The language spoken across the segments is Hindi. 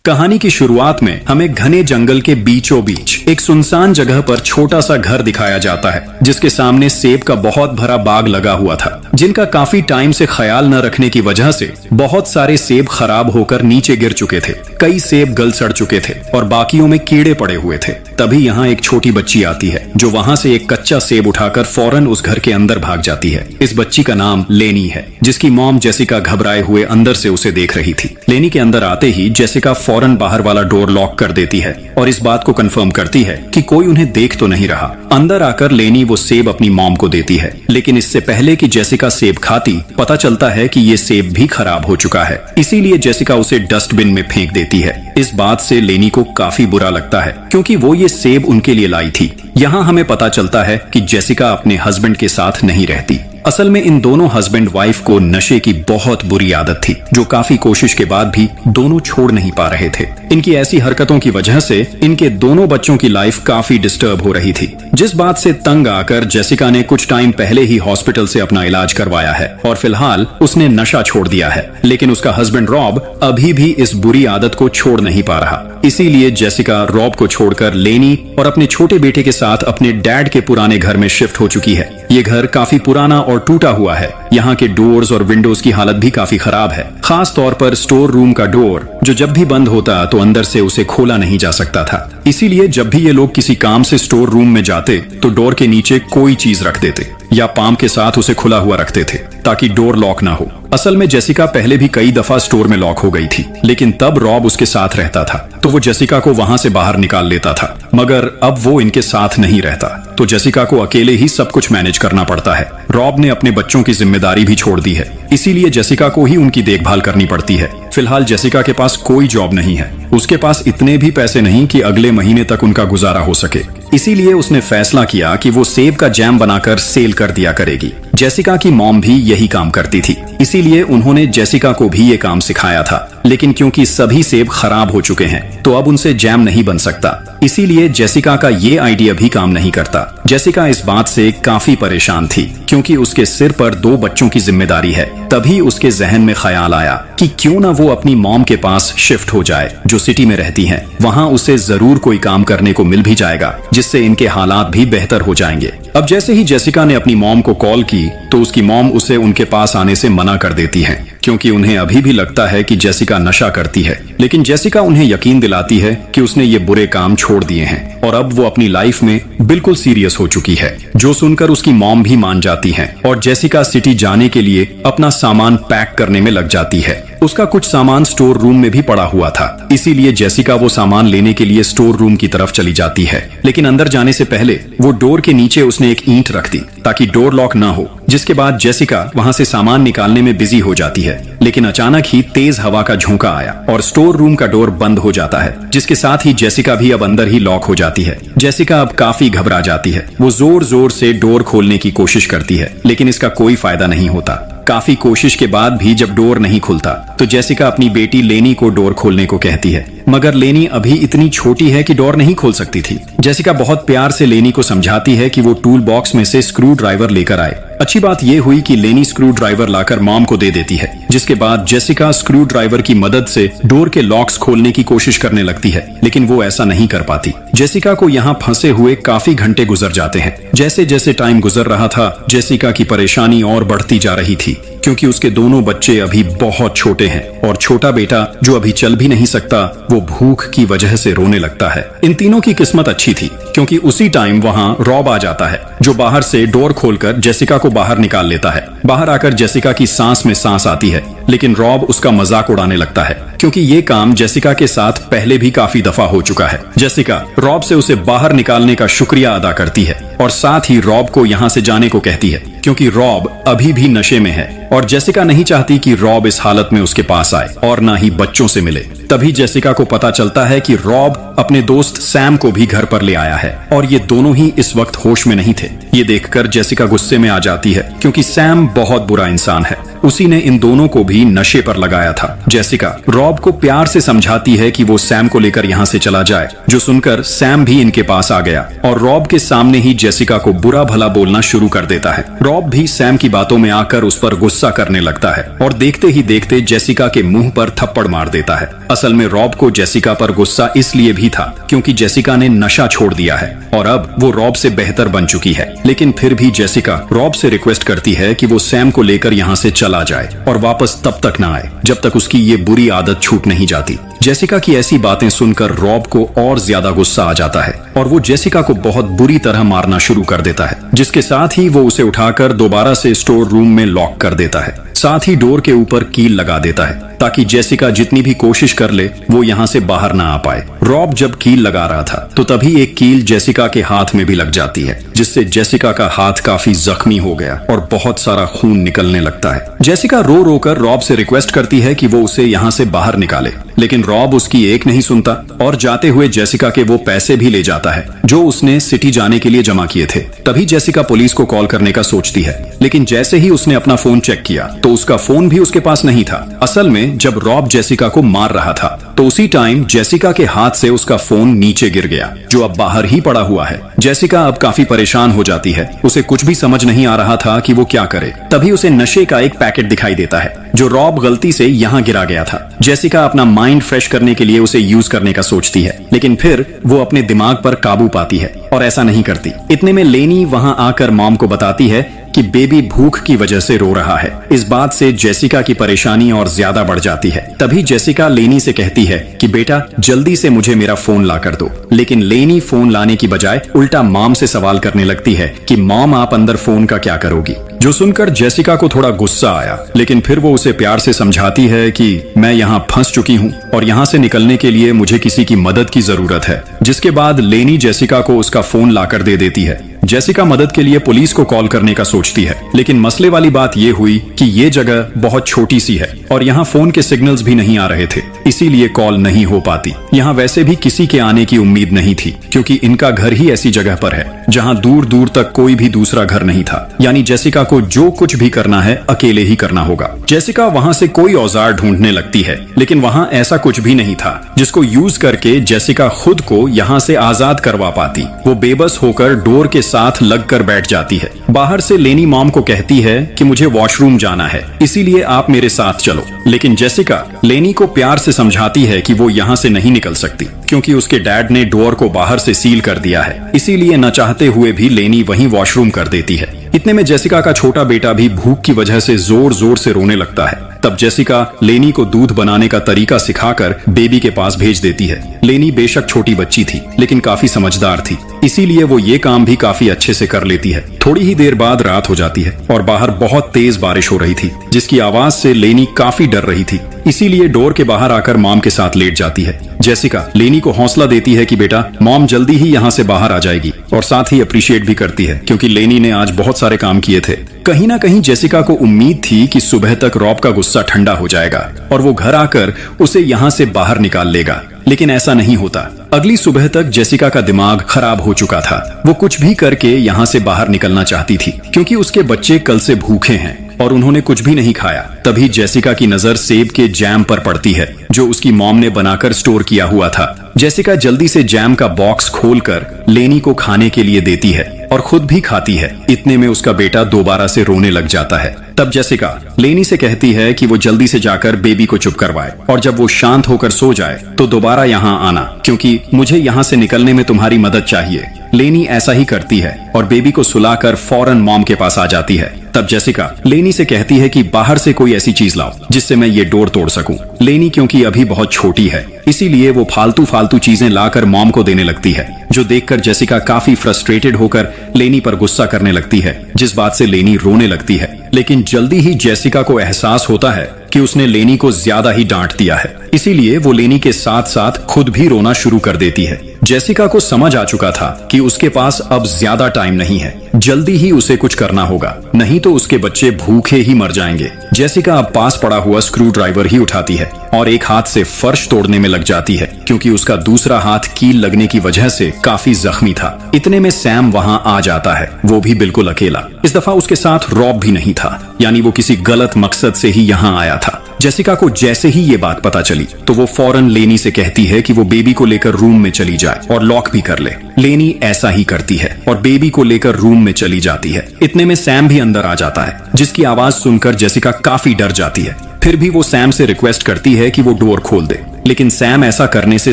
कहानी की शुरुआत में हमें घने जंगल के बीचों बीच एक सुनसान जगह पर छोटा सा घर दिखाया जाता है, जिसके सामने सेब का बहुत भरा बाग लगा हुआ था, जिनका काफी टाइम से ख्याल न रखने की वजह से बहुत सारे सेब खराब होकर नीचे गिर चुके थे। कई सेब गल सड़ चुके थे और बाकियों में कीड़े पड़े हुए थे। तभी यहाँ एक छोटी बच्ची आती है, जो वहाँ से एक कच्चा सेब उठाकर फौरन उस घर के अंदर भाग जाती है। इस बच्ची का नाम लेनी है, जिसकी मॉम जेसिका घबराए हुए अंदर से उसे देख रही थी। लेनी के अंदर आते ही जेसिका फौरन बाहर वाला डोर लॉक कर देती है और इस बात को कंफर्म करती है कि कोई उन्हें देख तो नहीं रहा। अंदर आकर लेनी वो सेब अपनी मॉम को देती है, लेकिन इससे पहले कि जेसिका सेब खाती, पता चलता है कि ये सेब भी खराब हो चुका है। इसीलिए जेसिका उसे डस्टबिन में फेंक देती है। इस बात से लेनी को काफी बुरा लगता है, क्योंकि वो ये सेब उनके लिए लाई थी। यहाँ हमें पता चलता है कि जेसिका अपने हस्बैंड के साथ नहीं रहती। असल में इन दोनों हस्बैंड वाइफ को नशे की बहुत बुरी आदत थी, जो काफी कोशिश के बाद भी दोनों छोड़ नहीं पा रहे थे। इनकी ऐसी हरकतों की वजह से इनके दोनों बच्चों की लाइफ काफी डिस्टर्ब हो रही थी, जिस बात से तंग आकर जेसिका ने कुछ टाइम पहले ही हॉस्पिटल से अपना इलाज करवाया है और फिलहाल उसने नशा छोड़ दिया है। लेकिन उसका हस्बैंड रॉब अभी भी इस बुरी आदत को छोड़ नहीं पा रहा। इसीलिए जेसिका रॉब को छोड़कर लेनी और अपने छोटे बेटे के साथ अपने डैड के पुराने घर में शिफ्ट हो चुकी है। ये घर काफी पुराना और टूटा हुआ है। यहाँ के डोर्स और विंडोज की हालत भी काफी खराब है। खास तौर पर स्टोर रूम का डोर, जो जब भी बंद होता तो अंदर से उसे खोला नहीं जा सकता था। इसीलिए जब भी ये लोग किसी काम से स्टोर रूम में जाते तो डोर के नीचे कोई चीज रख देते या पाम के साथ उसे खुला हुआ रखते थे, ताकि डोर लॉक ना हो। असल में जेसिका पहले भी कई दफा स्टोर में लॉक हो गई थी, लेकिन तब रॉब उसके साथ रहता था, तो वो जेसिका को वहां से बाहर निकाल लेता था। मगर अब वो इनके साथ नहीं रहता, तो जेसिका को अकेले ही सब कुछ मैनेज करना पड़ता है। रॉब ने अपने बच्चों की जिम्मेदारी भी छोड़ दी है, इसीलिए जेसिका को ही उनकी देखभाल करनी पड़ती है। फिलहाल जेसिका के पास कोई जॉब नहीं है। उसके पास इतने भी पैसे नहीं कि अगले महीने तक उनका गुजारा हो सके। इसीलिए उसने फैसला किया कि वो सेब का जैम बनाकर सेल कर दिया करेगी। जेसिका की मॉम भी यही काम करती थी, इसीलिए उन्होंने जेसिका को भी ये काम सिखाया था। लेकिन क्योंकि सभी सेब खराब हो चुके हैं, तो अब उनसे जैम नहीं बन सकता। इसीलिए जेसिका का ये आइडिया भी काम नहीं करता। जेसिका इस बात से काफी परेशान थी, क्योंकि उसके सिर पर 2 बच्चों की जिम्मेदारी है। तभी उसके जहन में ख्याल आया कि क्यों ना वो अपनी मॉम के पास शिफ्ट हो जाए, जो सिटी में रहती हैं। वहाँ उसे जरूर कोई काम करने को मिल भी जाएगा, जिससे इनके हालात भी बेहतर हो जाएंगे। अब जैसे ही जेसिका ने अपनी मॉम को कॉल की, तो उसकी मॉम उसे उनके पास आने से मना कर देती है, क्योंकि उन्हें अभी भी लगता है कि जेसिका नशा करती है। लेकिन जेसिका उन्हें यकीन दिलाती है कि उसने ये बुरे काम छोड़ दिए हैं और अब वो अपनी लाइफ में बिल्कुल सीरियस हो चुकी है, जो सुनकर उसकी मॉम भी मान जाती है और जेसिका सिटी जाने के लिए अपना सामान पैक करने में लग जाती है। उसका कुछ सामान स्टोर रूम में भी पड़ा हुआ था, इसीलिए जेसिका वो सामान लेने के लिए स्टोर रूम की तरफ चली जाती है। लेकिन अंदर जाने से पहले वो डोर के नीचे उसने एक ईंट रख दी, ताकि डोर लॉक ना हो। जिसके बाद जेसिका वहाँ से सामान निकालने में बिजी हो जाती है। लेकिन अचानक ही तेज हवा का झोंका आया और स्टोर रूम का डोर बंद हो जाता है, जिसके साथ ही जेसिका भी अब अंदर ही लॉक हो जाती है। जेसिका अब काफी घबरा जाती है। वो जोर जोर से डोर खोलने की कोशिश करती है, लेकिन इसका कोई फायदा नहीं होता। काफी कोशिश के बाद भी जब डोर नहीं खुलता, तो जेसिका अपनी बेटी लेनी को डोर खोलने को कहती है। मगर लेनी अभी इतनी छोटी है कि डोर नहीं खोल सकती थी। जेसिका बहुत प्यार से लेनी को समझाती है कि वो टूल बॉक्स में से स्क्रू ड्राइवर लेकर आए। अच्छी बात ये हुई कि लेनी स्क्रू ड्राइवर लाकर मॉम को दे देती है, जिसके बाद जेसिका स्क्रू ड्राइवर की मदद से डोर के लॉक्स खोलने की कोशिश करने लगती है, लेकिन वो ऐसा नहीं कर पाती। जेसिका को यहाँ फंसे हुए काफी घंटे गुजर जाते हैं। जैसे जैसे टाइम गुजर रहा था, जेसिका की परेशानी और बढ़ती जा रही थी, क्योंकि उसके दोनों बच्चे अभी बहुत छोटे हैं और छोटा बेटा, जो अभी चल भी नहीं सकता, वो भूख की वजह से रोने लगता है। इन तीनों की किस्मत अच्छी थी, क्योंकि उसी टाइम वहाँ रॉब आ जाता है, जो बाहर से डोर खोलकर जेसिका को बाहर निकाल लेता है। बाहर आकर जेसिका की सांस में सांस आती है, लेकिन रॉब उसका मजाक उड़ाने लगता है, क्योंकि ये काम जेसिका के साथ पहले भी काफी दफा हो चुका है। जेसिका रॉब से उसे बाहर निकालने का शुक्रिया अदा करती है और साथ ही रॉब को यहाँ से जाने को कहती है, क्योंकि रॉब अभी भी नशे में है और जेसिका नहीं चाहती कि रॉब इस हालत में उसके पास आए और ना ही बच्चों से मिले। तभी जेसिका को पता चलता है कि रॉब अपने दोस्त सैम को भी घर पर ले आया है और ये दोनों ही इस वक्त होश में नहीं थे। ये देखकर जेसिका गुस्से में आ जाती है, क्योंकि सैम बहुत बुरा इंसान है। उसी ने इन दोनों को भी नशे पर लगाया था। जेसिका रॉब को प्यार से समझाती है कि वो सैम को लेकर यहाँ से चला जाए, जो सुनकर सैम भी इनके पास आ गया और रॉब के सामने ही जेसिका को बुरा भला बोलना शुरू कर देता है। रॉब भी सैम की बातों में आकर उस पर गुस्सा करने लगता है और देखते ही देखते जेसिका के मुंह पर थप्पड़ मार देता है। असल में रॉब को जेसिका पर गुस्सा इसलिए भी था क्योंकि जेसिका ने नशा छोड़ दिया है और अब वो रॉब से बेहतर बन चुकी है। लेकिन फिर भी जेसिका रॉब से रिक्वेस्ट करती है कि वो सैम को लेकर यहाँ से चला जाए और वापस तब तक ना आए जब तक उसकी ये बुरी आदत छूट नहीं जाती। जेसिका की ऐसी बातें सुनकर रॉब को और ज्यादा गुस्सा आ जाता है और वो जेसिका को बहुत बुरी तरह मारना शुरू कर देता है, जिसके साथ ही वो उसे उठाकर दोबारा से स्टोर रूम में लॉक कर देता है। साथ ही डोर के ऊपर कील लगा देता है ताकि जेसिका जितनी भी कोशिश कर ले वो यहाँ से बाहर ना आ पाए। रॉब जब कील लगा रहा था तो तभी एक कील जेसिका के हाथ में भी लग जाती है, जिससे जेसिका का हाथ काफी जख्मी हो गया और बहुत सारा खून निकलने लगता है। जेसिका रो रो कर रॉब से रिक्वेस्ट करती है कि वो उसे यहाँ से बाहर निकाले, लेकिन रॉब उसकी एक नहीं सुनता और जाते हुए जेसिका के वो पैसे भी ले जाता है जो उसने सिटी जाने के लिए जमा किए थे। तभी जेसिका पुलिस को कॉल करने का सोचती है, लेकिन जैसे ही उसने अपना फोन चेक किया तो उसका फोन भी उसके पास नहीं था। असल में जब रॉब जेसिका को मार रहा था तो उसी टाइम जेसिका के हाथ से उसका फोन नीचे गिर गया जो अब बाहर ही पड़ा हुआ है। जेसिका अब काफी परेशान हो जाती है, उसे कुछ भी समझ नहीं आ रहा था कि वो क्या करे। तभी उसे नशे का एक पैकेट दिखाई देता है जो रॉब गलती से यहाँ गिरा गया था। जेसिका अपना माइंड फ्रेश करने के लिए उसे यूज करने का सोचती है, लेकिन फिर वो अपने दिमाग पर काबू पाती है और ऐसा नहीं करती। इतने में लेनी वहां आकर मॉम को बताती है कि बेबी भूख की वजह से रो रहा है। इस बात से जेसिका की परेशानी और ज्यादा बढ़ जाती है। तभी जेसिका लेनी से कहती है कि बेटा जल्दी से मुझे मेरा फोन ला कर दो, लेकिन लेनी फोन लाने की बजाय उल्टा मॉम से सवाल करने लगती है कि मॉम आप अंदर फोन का क्या करोगी, जो सुनकर जेसिका को थोड़ा गुस्सा आया, लेकिन फिर वो उसे प्यार से समझाती है कि मैं यहाँ फंस चुकी हूँ और यहाँ से निकलने के लिए मुझे किसी की मदद की जरूरत है। जिसके बाद लेनी जेसिका को उसका फोन लाकर दे देती है। जेसिका मदद के लिए पुलिस को कॉल करने का सोचती है, लेकिन मसले वाली बात ये हुई कि ये जगह बहुत छोटी सी है और यहाँ फोन के सिग्नल्स भी नहीं आ रहे थे, इसीलिए कॉल नहीं हो पाती। यहाँ वैसे भी किसी के आने की उम्मीद नहीं थी क्योंकि इनका घर ही ऐसी जगह पर है जहाँ दूर दूर तक कोई भी दूसरा घर नहीं था। यानी जेसिका को जो कुछ भी करना है अकेले ही करना होगा। जेसिका वहाँ से कोई औजार ढूंढने लगती है, लेकिन वहाँ ऐसा कुछ भी नहीं था जिसको यूज करके जेसिका खुद को यहाँ से आजाद करवा पाती। वो बेबस होकर डोर के साथ लगकर बैठ जाती है। बाहर से लेनी मॉम को कहती है कि मुझे वॉशरूम जाना है, इसीलिए आप मेरे साथ चलो। लेकिन जेसिका लेनी को प्यार से समझाती है कि वो यहाँ से नहीं निकल सकती क्योंकि उसके डैड ने डोर को बाहर से सील कर दिया है। इसीलिए न चाहते हुए भी लेनी वहीं वॉशरूम कर देती है। इतने में जेसिका का छोटा बेटा भी भूख की वजह से जोर जोर से रोने लगता है। तब जेसिका लेनी को दूध बनाने का तरीका सिखाकर बेबी के पास भेज देती है। लेनी बेशक छोटी बच्ची थी लेकिन काफी समझदार थी, इसीलिए वो ये काम भी काफी अच्छे से कर लेती है। थोड़ी ही देर बाद रात हो जाती है और बाहर बहुत तेज बारिश हो रही थी, जिसकी आवाज से लेनी काफी डर रही थी। इसीलिए डोर के बाहर आकर मॉम के साथ लेट जाती है। जेसिका लेनी को हौसला देती है कि बेटा मॉम जल्दी ही यहाँ से बाहर आ जाएगी, और साथ ही अप्रिशिएट भी करती है क्योंकि लेनी ने आज बहुत सारे काम किए थे। कहीं ना कहीं जेसिका को उम्मीद थी कि सुबह तक रॉब का गुस्सा ठंडा हो जाएगा और वो घर आकर उसे यहाँ से बाहर निकाल लेगा, लेकिन ऐसा नहीं होता। अगली सुबह तक जेसिका का दिमाग खराब हो चुका था। वो कुछ भी करके यहाँ से बाहर निकलना चाहती थी क्योंकि उसके बच्चे कल से भूखे हैं और उन्होंने कुछ भी नहीं खाया। तभी जेसिका की नजर सेब के जैम पर पड़ती है जो उसकी मॉम ने बनाकर स्टोर किया हुआ था। जेसिका जल्दी से जैम का बॉक्स खोलकर लेनी को खाने के लिए देती है और खुद भी खाती है। इतने में उसका बेटा दोबारा से रोने लग जाता है। तब जेसिका लेनी से कहती है कि वो जल्दी से जाकर बेबी को चुप करवाए और जब वो शांत होकर सो जाए तो दोबारा यहाँ आना, क्योंकि मुझे यहाँ से निकलने में तुम्हारी मदद चाहिए। लेनी ऐसा ही करती है और बेबी को सुलाकर फौरन मॉम के पास आ जाती है। तब जेसिका लेनी से कहती है कि बाहर से कोई ऐसी चीज लाओ जिससे मैं ये डोर तोड़ सकूं। लेनी क्योंकि अभी बहुत छोटी है इसीलिए वो फालतू चीजें लाकर मॉम को देने लगती है, जो देखकर जेसिका काफी फ्रस्ट्रेटेड होकर लेनी पर गुस्सा करने लगती है, जिस बात से लेनी रोने लगती है। लेकिन जल्दी ही जेसिका को एहसास होता है कि उसने लेनी को ज्यादा ही डांट दिया है, इसीलिए वो लेनी के साथ साथ खुद भी रोना शुरू कर देती है। जेसिका को समझ आ चुका था कि उसके पास अब ज्यादा टाइम नहीं है, जल्दी ही उसे कुछ करना होगा, नहीं तो उसके बच्चे भूखे ही मर जाएंगे। जेसिका अब पास पड़ा हुआ स्क्रू ड्राइवर ही उठाती है और एक हाथ से फर्श तोड़ने में लग जाती है क्योंकि उसका दूसरा हाथ कील लगने की वजह से काफी जख्मी था। इतने में सैम वहां आ जाता है, वो भी बिल्कुल अकेला। इस दफा उसके साथ रॉब भी नहीं था, यानी वो किसी गलत मकसद से ही यहाँ आया था। जेसिका को जैसे ही ये बात पता चली तो वो फौरन लेनी से कहती है कि वो बेबी को लेकर रूम में चली जाए और लॉक भी कर ले। लेनी ऐसा ही करती है और बेबी को लेकर रूम में चली जाती है। इतने में सैम भी अंदर आ जाता है, जिसकी आवाज सुनकर जेसिका काफी डर जाती है। फिर भी वो सैम से रिक्वेस्ट करती है कि वो डोर खोल दे, लेकिन सैम ऐसा करने से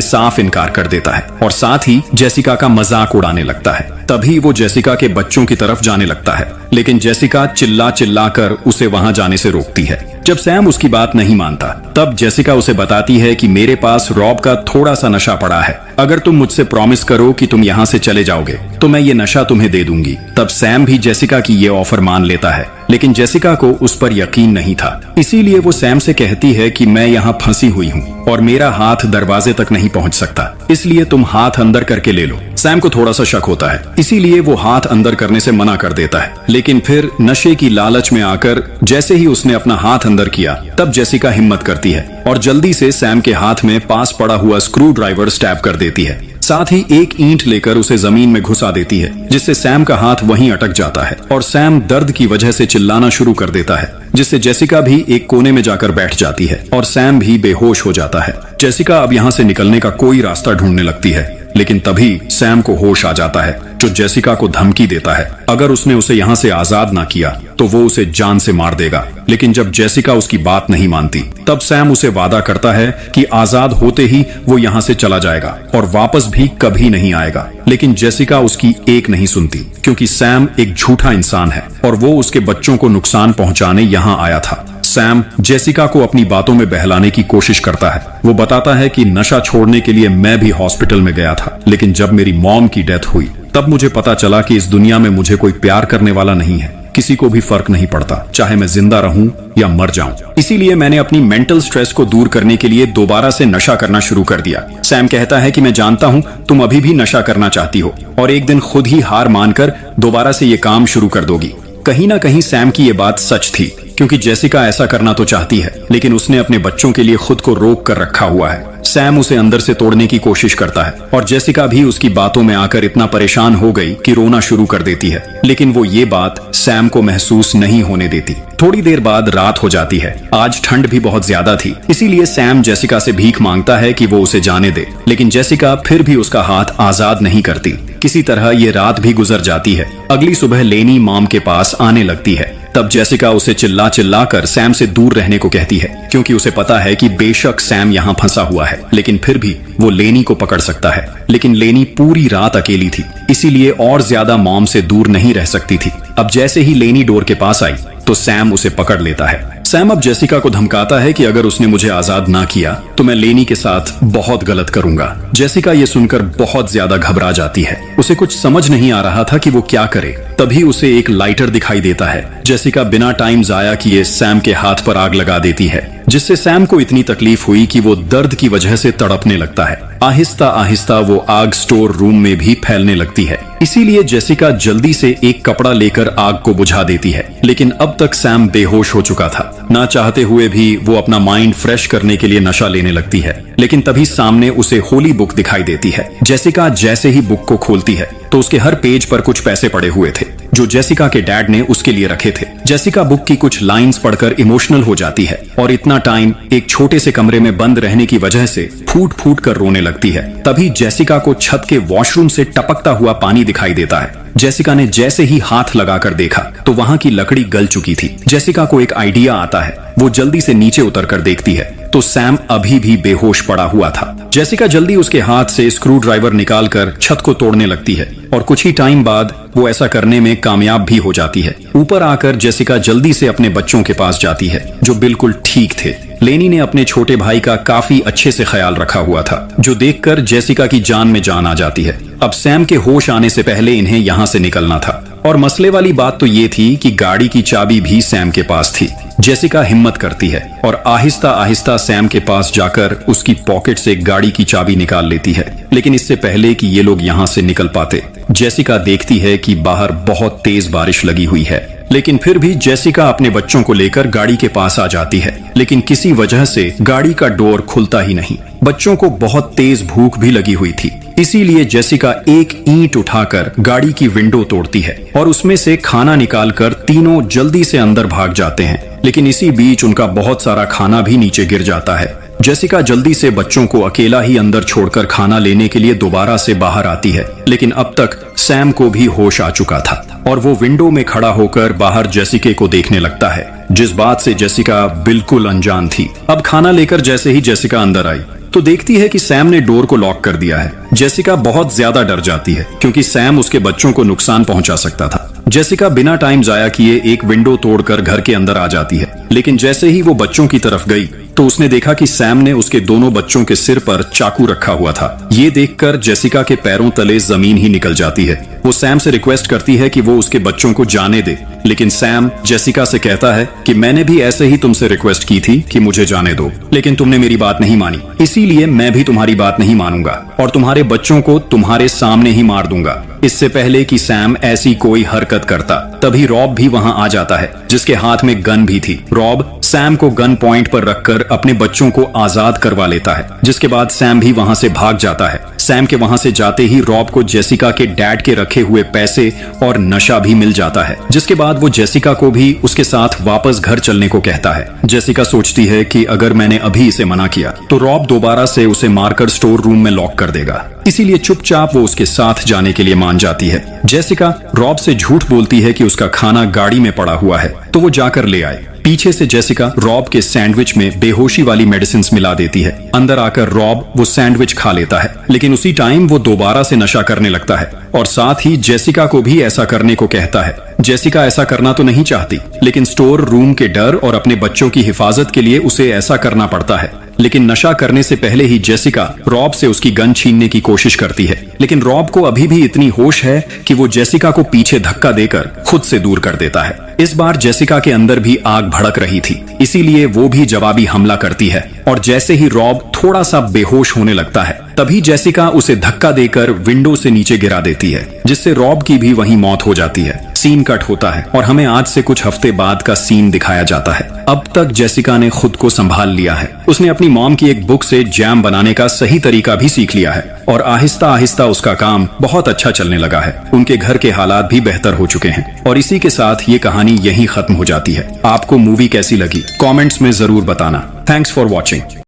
साफ इनकार कर देता है और साथ ही जेसिका का मजाक उड़ाने लगता है। तभी वो जेसिका के बच्चों की तरफ जाने लगता है, लेकिन जेसिका चिल्ला चिल्ला कर उसे वहां जाने से रोकती है। जब सैम उसकी बात नहीं मानता, तब जेसिका उसे बताती है कि मेरे पास रॉब का थोड़ा सा नशा पड़ा है, अगर तुम मुझसे प्रॉमिस करो कि तुम यहाँ से चले जाओगे तो मैं ये नशा तुम्हें दे दूंगी। तब सैम भी जेसिका की ये ऑफर मान लेता है, लेकिन जेसिका को उस पर यकीन नहीं था, इसीलिए वो सैम से कहती है कि मैं यहाँ फंसी हुई हूँ और मेरा हाथ दरवाजे तक नहीं पहुँच सकता, इसलिए तुम हाथ अंदर करके ले लो। सैम को थोड़ा सा शक होता है, इसीलिए वो हाथ अंदर करने से मना कर देता है, लेकिन फिर नशे की लालच में आकर जैसे ही उसने अपना हाथ अंदर किया, तब जेसिका हिम्मत करती है और जल्दी से सैम के हाथ में पास पड़ा हुआ स्क्रू ड्राइवर स्टैब कर देती है। साथ ही एक ईंट लेकर उसे जमीन में घुसा देती है, जिससे सैम का हाथ वहीं अटक जाता है और सैम दर्द की वजह से चिल्लाना शुरू कर देता है, जिससे जेसिका भी एक कोने में जाकर बैठ जाती है और सैम भी बेहोश हो जाता है। जेसिका अब यहाँ से निकलने का कोई रास्ता ढूंढने लगती है, लेकिन तभी सैम को होश आ जाता है, जो जेसिका को धमकी देता है अगर उसने उसे यहाँ से आजाद ना किया तो वो उसे जान से मार देगा। लेकिन जब जेसिका उसकी बात नहीं मानती, तब सैम उसे वादा करता है कि आजाद होते ही वो यहाँ से चला जाएगा और वापस भी कभी नहीं आएगा। लेकिन जेसिका उसकी एक नहीं सुनती, क्योंकि सैम एक झूठा इंसान है और वो उसके बच्चों को नुकसान पहुंचाने यहाँ आया था। सैम जेसिका को अपनी बातों में बहलाने की कोशिश करता है। वो बताता है कि नशा छोड़ने के लिए मैं भी हॉस्पिटल में गया था, लेकिन जब मेरी मॉम की डेथ हुई तब मुझे पता चला कि इस दुनिया में मुझे कोई प्यार करने वाला नहीं है। किसी को भी फर्क नहीं पड़ता, चाहे मैं जिंदा रहूं या मर जाऊं। इसीलिए मैंने अपनी मेंटल स्ट्रेस को दूर करने के लिए दोबारा से नशा करना शुरू कर दिया। सैम कहता है कि मैं जानता हूं तुम अभी भी नशा करना चाहती हो और एक दिन खुद ही हार मानकर दोबारा से ये काम शुरू कर दोगी। कहीं ना कहीं सैम की ये बात सच थी, क्योंकि जेसिका ऐसा करना तो चाहती है, लेकिन उसने अपने बच्चों के लिए खुद को रोक कर रखा हुआ है। सैम उसे अंदर से तोड़ने की कोशिश करता है और जेसिका भी उसकी बातों में आकर इतना परेशान हो गई कि रोना शुरू कर देती है, लेकिन वो ये बात सैम को महसूस नहीं होने देती। थोड़ी देर बाद रात हो जाती है। आज ठंड भी बहुत ज्यादा थी, इसीलिए सैम जेसिका से भीख मांगता है कि वो उसे जाने दे, लेकिन जेसिका फिर भी उसका हाथ आजाद नहीं करती। किसी तरह ये रात भी गुजर जाती है। अगली सुबह लेनी मॉम के पास आने लगती है। तब जेसिका उसे चिल्ला चिल्ला कर सैम से दूर रहने को कहती है, क्योंकि उसे पता है कि बेशक सैम यहाँ फंसा हुआ है, लेकिन फिर भी वो लेनी को पकड़ सकता है। लेकिन लेनी पूरी रात अकेली थी, इसीलिए और ज्यादा मॉम से दूर नहीं रह सकती थी। अब जैसे ही लेनी डोर के पास आई तो सैम उसे पकड़ लेता है। सैम अब जेसिका को धमकाता है कि अगर उसने मुझे आजाद ना किया तो मैं लेनी के साथ बहुत गलत करूंगा। जेसिका ये सुनकर बहुत ज्यादा घबरा जाती है। उसे कुछ समझ नहीं आ रहा था कि वो क्या करे। तभी उसे एक लाइटर दिखाई देता है। जेसिका बिना टाइम जाया किए सैम के हाथ पर आग लगा देती है, जिससे सैम को इतनी तकलीफ हुई कि वो दर्द की वजह से तड़पने लगता है। आहिस्ता आहिस्ता वो आग स्टोर रूम में भी फैलने लगती है। इसीलिए जेसिका जल्दी से एक कपड़ा लेकर आग को बुझा देती है, लेकिन अब तक सैम बेहोश हो चुका था। ना चाहते हुए भी वो अपना माइंड फ्रेश करने के लिए नशा लेने लगती है, लेकिन तभी सामने उसे होली बुक दिखाई देती है। जेसिका जैसे ही बुक को खोलती है तो उसके हर पेज पर कुछ पैसे पड़े हुए थे, जो जेसिका के डैड ने उसके लिए रखे थे। जेसिका बुक की कुछ लाइंस पढ़कर इमोशनल हो जाती है और इतना टाइम एक छोटे से कमरे में बंद रहने की वजह से फूट फूट कर रोने लगती है। तभी जेसिका को छत के वॉशरूम से टपकता हुआ पानी दिखाई देता है। जेसिका ने जैसे ही हाथ लगाकर देखा तो वहां की लकड़ी गल चुकी थी। जेसिका को एक आइडिया आता है। वो जल्दी से नीचे उतर कर देखती है तो सैम अभी भी बेहोश पड़ा हुआ था। जेसिका जल्दी उसके हाथ से स्क्रू ड्राइवर निकालकर छत को तोड़ने लगती है और कुछ ही टाइम बाद वो ऐसा करने में कामयाब भी हो जाती है। ऊपर आकर जेसिका जल्दी से अपने बच्चों के पास जाती है, जो बिल्कुल ठीक थे। लेनी ने अपने छोटे भाई का काफी अच्छे से ख्याल रखा हुआ था, जो देखकर जेसिका की जान में जान आ जाती है। अब सैम के होश आने से पहले इन्हें यहाँ से निकलना था, और मसले वाली बात तो ये थी कि गाड़ी की चाबी भी सैम के पास थी। जेसिका हिम्मत करती है और आहिस्ता आहिस्ता सैम के पास जाकर उसकी पॉकेट से गाड़ी की चाबी निकाल लेती है। लेकिन इससे पहले कि ये लोग यहाँ से निकल पाते, जेसिका देखती है कि बाहर बहुत तेज बारिश लगी हुई है। लेकिन फिर भी जेसिका अपने बच्चों को लेकर गाड़ी के पास आ जाती है, लेकिन किसी वजह से गाड़ी का डोर खुलता ही नहीं। बच्चों को बहुत तेज भूख भी लगी हुई थी, इसीलिए जेसिका एक ईंट उठाकर गाड़ी की विंडो तोड़ती है और उसमें से खाना निकालकर तीनों जल्दी से अंदर भाग जाते हैं। लेकिन इसी बीच उनका बहुत सारा खाना भी नीचे गिर जाता है। जेसिका जल्दी से बच्चों को अकेला ही अंदर छोड़कर खाना लेने के लिए दोबारा से बाहर आती है, लेकिन अब तक सैम को भी होश आ चुका था। और वो विंडो में खड़ा होकर बाहर जेसिका को देखने लगता है, जिस बात से जेसिका बिल्कुल अनजान थी। अब खाना लेकर जैसे ही जेसिका अंदर आई तो देखती है कि सैम ने डोर को लॉक कर दिया है। जेसिका बहुत ज्यादा डर जाती है क्योंकि सैम उसके बच्चों को नुकसान पहुंचा सकता था। जेसिका बिना टाइम जाया किए एक विंडो तोड़कर घर के अंदर आ जाती है, लेकिन जैसे ही वो बच्चों की तरफ गई तो उसने देखा कि सैम ने उसके दोनों बच्चों के सिर पर चाकू रखा हुआ था। ये देखकर जेसिका के पैरों तले जमीन ही निकल जाती है। वो सैम से रिक्वेस्ट करती है कि वो उसके बच्चों को जाने दे, लेकिन सैम जेसिका से कहता है कि मैंने भी ऐसे ही तुमसे रिक्वेस्ट की थी कि मुझे जाने दो, लेकिन तुमने मेरी बात नहीं मानी, इसीलिए मैं भी तुम्हारी बात नहीं मानूंगा और तुम्हारे बच्चों को तुम्हारे सामने ही मार दूंगा। इससे पहले कि सैम ऐसी कोई हरकत करता, तभी रॉब भी वहां आ जाता है, जिसके हाथ में गन भी थी। रॉब सैम को गन पॉइंट पर रखकर अपने बच्चों को आजाद करवा लेता है, जिसके बाद सैम भी वहां से भाग जाता है। सैम के वहां से जाते ही रॉब को जेसिका के डैड के रखे हुए पैसे और नशा भी मिल जाता है, जिसके बाद वो जेसिका को भी उसके साथ वापस घर चलने को कहता है। जेसिका सोचती है कि अगर मैंने अभी इसे मना किया तो रॉब दोबारा से उसे मारकर स्टोर रूम में लॉक कर देगा, इसीलिए चुपचाप वो उसके साथ जाने के लिए मान जाती है। जेसिका रॉब से झूठ बोलती है कि उसका खाना गाड़ी में पड़ा हुआ है, तो वो जाकर ले आए। पीछे से जेसिका रॉब के सैंडविच में बेहोशी वाली मेडिसिन मिला देती है। अंदर आकर रॉब वो सैंडविच खा लेता है, लेकिन उसी टाइम वो दोबारा से नशा करने लगता है और साथ ही जेसिका को भी ऐसा करने को कहता है। जेसिका ऐसा करना तो नहीं चाहती, लेकिन स्टोर रूम के डर और अपने बच्चों की हिफाजत के लिए उसे ऐसा करना पड़ता है। लेकिन नशा करने से पहले ही जेसिका रॉब से उसकी गन छीनने की कोशिश करती है, लेकिन रॉब को अभी भी इतनी होश है कि वो जेसिका को पीछे धक्का देकर खुद से दूर कर देता है। इस बार जेसिका के अंदर भी आग भड़क रही थी, इसीलिए वो भी जवाबी हमला करती है और जैसे ही रॉब थोड़ा सा बेहोश होने लगता है, तभी जेसिका उसे धक्का देकर विंडो से नीचे गिरा देती है, जिससे रॉब की भी वहीं मौत हो जाती है। सीन कट होता है और हमें आज से कुछ हफ्ते बाद का सीन दिखाया जाता है। अब तक जेसिका ने खुद को संभाल लिया है। उसने अपनी मॉम की एक बुक से जैम बनाने का सही तरीका भी सीख लिया है और आहिस्ता आहिस्ता उसका काम बहुत अच्छा चलने लगा है। उनके घर के हालात भी बेहतर हो चुके हैं और इसी के साथ ये कहानी यहीं खत्म हो जाती है। आपको मूवी कैसी लगी कमेंट्स में जरूर बताना। Thanks for watching.